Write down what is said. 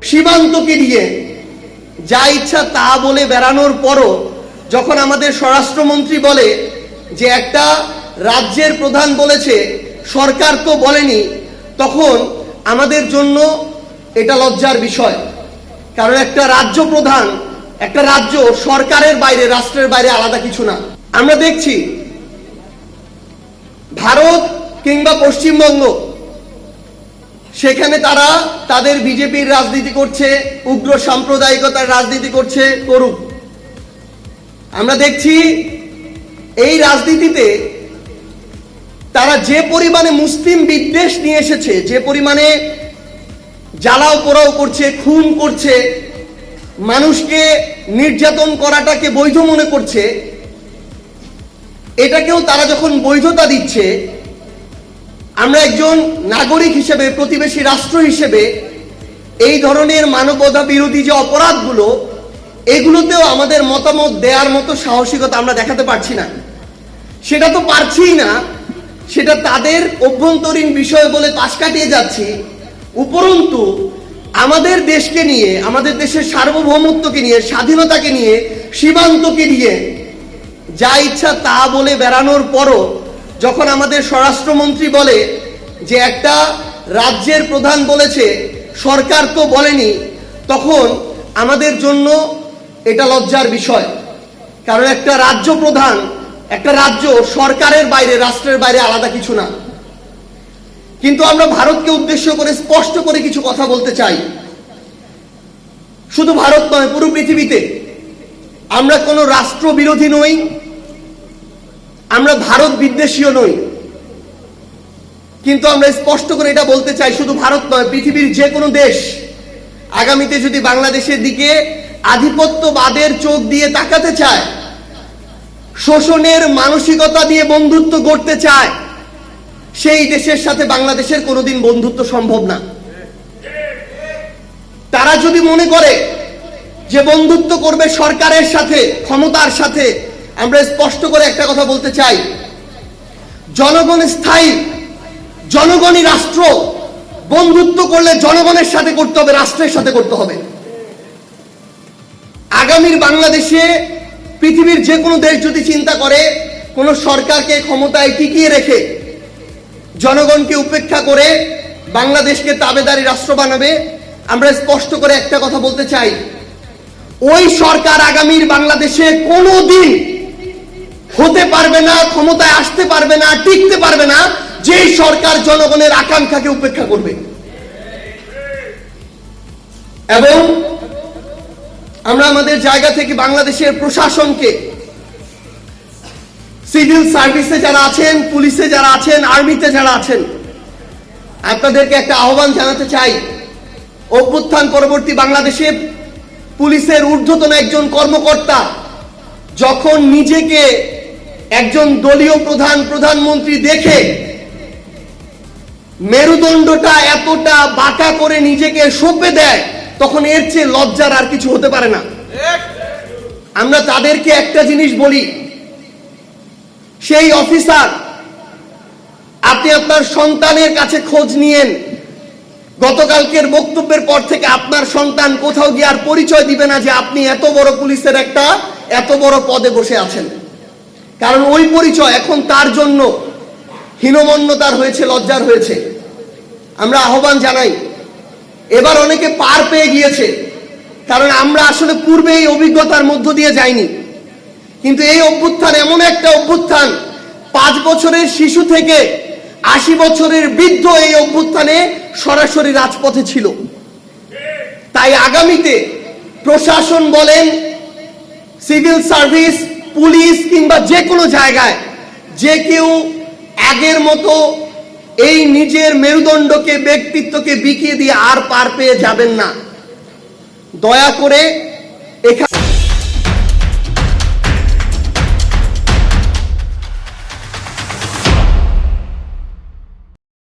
সীমান্তকে নিয়ে যা ইচ্ছা তা বলে বেড়ানোর পরও যখন আমাদের স্বরাষ্ট্রমন্ত্রী বলে যে একটা রাজ্যের প্রধান বলেছে, সরকার তো বলেনি, তখন আমাদের জন্য এটা লজ্জার বিষয়। কারণ একটা রাজ্য প্রধান, একটা রাজ্য সরকারের বাইরে, রাষ্ট্রের বাইরে আলাদা কিছু না। আমরা দেখছি ভারত কিংবা পশ্চিমবঙ্গ, সেখানে তারা তাদের বিজেপির রাজনীতি করছে, উগ্র সাম্প্রদায়িকতার রাজনীতি করছে, করুক। আমরা দেখছি এই রাজনীতিতে তারা যে পরিমাণে মুসলিম বিদ্বেষ নিয়ে এসেছে, যে পরিমাণে জ্বালাও পোড়াও করছে, খুন করছে, মানুষকে নির্যাতন করাটাকে বৈধ মনে করছে, এটাকেও তারা যখন বৈধতা দিচ্ছে, আমরা একজন নাগরিক হিসেবে, প্রতিবেশী রাষ্ট্র হিসেবে এই ধরনের মানবতা বিরোধী যে অপরাধগুলো, এগুলোতেও আমাদের মতামত দেওয়ার মতো সাহসিকতা আমরা দেখাতে পারছি না। সেটা তো পারছিই না, সেটা তাদের অভ্যন্তরীণ বিষয় বলে পাশ কাটিয়ে যাচ্ছি। উপরন্তু আমাদের দেশকে নিয়ে, আমাদের দেশের সার্বভৌমত্বকে নিয়ে, স্বাধীনতাকে নিয়ে, সীমান্তকে নিয়ে যা ইচ্ছা তা বলে বেড়ানোর পরও যখন আমাদের স্বরাষ্ট্রমন্ত্রী বলে যে একটা রাজ্যের প্রধান বলেছে, সরকার তো বলেনি, তখন আমাদের জন্য এটা লজ্জার বিষয়। কারণ একটা রাজ্য প্রধান, একটা রাজ্য সরকারের বাইরে, রাষ্ট্রের বাইরে আলাদা কিছু না। কিন্তু আমরা ভারতকে উদ্দেশ্য করে স্পষ্ট করে কিছু কথা বলতে চাই। শুধু ভারত নয়, পুরো পৃথিবীতে আমরা কোনো রাষ্ট্র বিরোধী নই, আমরা ভারত বিদ্বেষীও নই। কিন্তু আমরা স্পষ্ট করে এটা বলতে চাই, শুধু ভারত নয়, পৃথিবীর যে কোনো দেশ আগামীতে যদি বাংলাদেশের দিকে আধিপত্যবাদের চোখ দিয়ে তাকাতে চায়, শোষণের মানসিকতা দিয়ে বন্ধুত্ব গড়তে চায়, সেই দেশের সাথে বাংলাদেশের কোনোদিন বন্ধুত্ব সম্ভব না। তারা যদি মনে করে যে বন্ধুত্ব করবে সরকারের সাথে, ক্ষমতার সাথে, আমরা স্পষ্ট করে একটা কথা বলতে চাই, জনগণ স্থায়ী, জনগণই রাষ্ট্র। বন্ধুত্ব করলে জনগণের সাথে করতে হবে, রাষ্ট্রের সাথে করতে হবে। আগামীর বাংলাদেশে পৃথিবীর যে কোনো দেশ যদি চিন্তা করে কোনো সরকারকে ক্ষমতায় টিকিয়ে রেখে জনগণকে উপেক্ষা করে বাংলাদেশকে তাবেদারি রাষ্ট্র বানাবে, আমরা স্পষ্ট করে একটা কথা বলতে চাই, ওই সরকার আগামীর বাংলাদেশে কোনোদিন হতে পারবে না, ক্ষমতায় আসতে পারবে না, টিকতে পারবে না, যেই সরকার জনগণের আকাঙ্ক্ষাকে উপেক্ষা করবে। এবং আমরা আমাদের জায়গা থেকে বাংলাদেশের প্রশাসনকে, সিভিল সার্ভিসে যারা আছেন, পুলিশে যারা আছেন, আর্মিতে যারা আছেন, আপনাদেরকে একটা আহ্বান জানাতে চাই। অভ্যুত্থান পরবর্তী বাংলাদেশে পুলিশের ঊর্ধ্বতন একজন কর্মকর্তা যখন নিজেকে একজন দলীয় প্রধানমন্ত্রী দেখে মেরুদণ্ডটা এতটা বাঁকা করে নিজেকে সঁপে দেয়, তখন এর চেয়ে লজ্জার আর কিছু হতে পারে না। আমরা তাদেরকে একটা জিনিস বলি, সেই অফিসার, আপনি আপনার সন্তানের কাছে খোঁজ নিয়েন। গতকালকের বক্তব্যের পর থেকে আপনার সন্তান কোথাও গিয়ে আর পরিচয় দিবে না যে আপনি এত বড় পুলিশের একটা এত বড় পদে বসে আছেন। কারণ ওই পরিচয় এখন তার জন্য হীনমন্যতার হয়েছে, লজ্জার হয়েছে। আমরা আহ্বান জানাই, এবার অনেকে পার পেয়ে গিয়েছে, কারণ আমরা আসলে পূর্বে এই অভিজ্ঞতার মধ্য দিয়ে যাইনি। কিন্তু এই অভ্যুত্থান এমন একটা অভ্যুত্থান, 5 বছরের শিশু থেকে 80 বছরের বৃদ্ধ এই অভ্যুত্থানে সরাসরি রাজপথে ছিল। তাই আগামীতে প্রশাসন বলেন, সিভিল সার্ভিস, পুলিশ কিংবা যে কোনো জায়গায় যে কেউ আগের মতো এই নিজের মেরুদণ্ডকে, ব্যক্তিত্বকে বিকিয়ে দিয়ে আর পার পেয়ে যাবেন না। দয়া করে এখানে